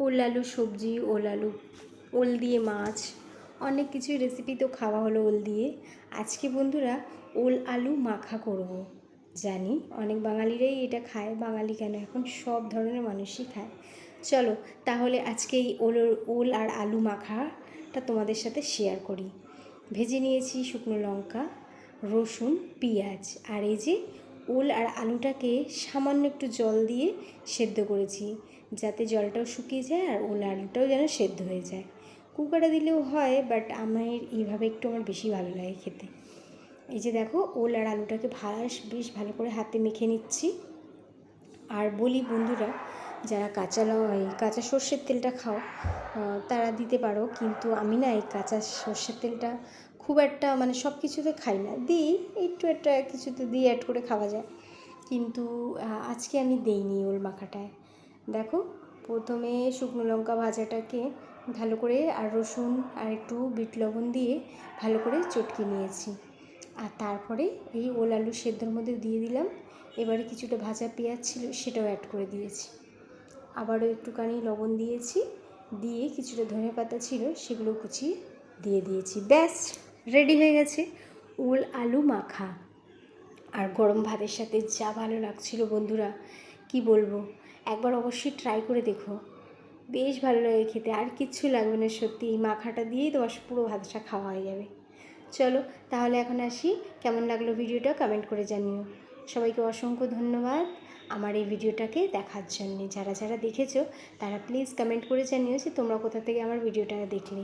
ওল আলু সবজি, ওল দিয়ে মাছ, অনেক কিছুই রেসিপি তো খাওয়া হলো ওল দিয়ে। আজকে বন্ধুরা ওল আলু মাখা করব। জানি অনেক বাঙালিরাই এটা খায়, বাঙালি কেন এখন সব ধরনের মানুষই খায়। চলো তাহলে আজকে এই ওল আর আলু মাখাটা তোমাদের সাথে শেয়ার করি। ভেজে নিয়েছি শুকনো লঙ্কা, রসুন, পেঁয়াজ, আর এই যে ওল আর আলুটাকে সামান্য একটু জল দিয়ে সেদ্ধ করেছি, যাতে জলটাও শুকিয়ে যায় আর ওল আলুটাও যেন সেদ্ধ হয়ে যায়। কুকারে দিলেও হয়, বাট আমার এইভাবে একটু আমার বেশি ভালো লাগে খেতে। এই যে দেখো ওল আর আলুটাকে বেশ ভালো করে হাতে মেখে নিচ্ছি। আর বলি বন্ধুরা, যারা কাঁচা সর্ষের তেলটা খাও তারা দিতে পারো, কিন্তু আমি না এই কাঁচা সর্ষের তেলটা খুব একটা মানে সব কিছুতে খাই না, দিই একটু একটা কিছুতে দিয়ে অ্যাড করে খাওয়া যায়, কিন্তু আজকে আমি দেইনি ওল মাখাটায়। দেখো প্রথমে শুকনো লঙ্কা ভাজাটাকে ভালো করে আর রসুন আর একটু বিট লবণ দিয়ে ভালো করে চটকে নিয়েছি, আর তারপরে এই ওল আলু সেদ্ধর মধ্যে দিয়ে দিলাম। এবারে কিছুটা ভাজা পেঁয়াজ ছিল সেটাও অ্যাড করে দিয়েছি, আবারও একটুখানি লবণ দিয়েছি, দিয়ে কিছুটা ধনেপাতা ছিল সেগুলো কুচিয়ে দিয়ে দিয়েছি। ব্যাস রেডি হয়ে গেছে ওল আলু মাখা। আর গরম ভাতের সাথে যা ভালো লাগছিল বন্ধুরা, কি বলবো, একবার অবশ্যই ট্রাই করে দেখো, বেশ ভালো লাগে খেতে। আর কিচ্ছু লাগবে না, সত্যি এই মাখাটা দিয়েই তোমার পুরো ভাতটা খাওয়া হয়ে যাবে। চলো তাহলে এখন আসি, কেমন লাগলো ভিডিওটা কমেন্ট করে জানিও। সবাইকে অসংখ্য ধন্যবাদ আমার এই ভিডিওটাকে দেখার জন্যে। যারা যারা দেখেছো তারা প্লিজ কমেন্ট করে জানিও যে তোমরা কোথা থেকে আমার ভিডিওটা দেখলে।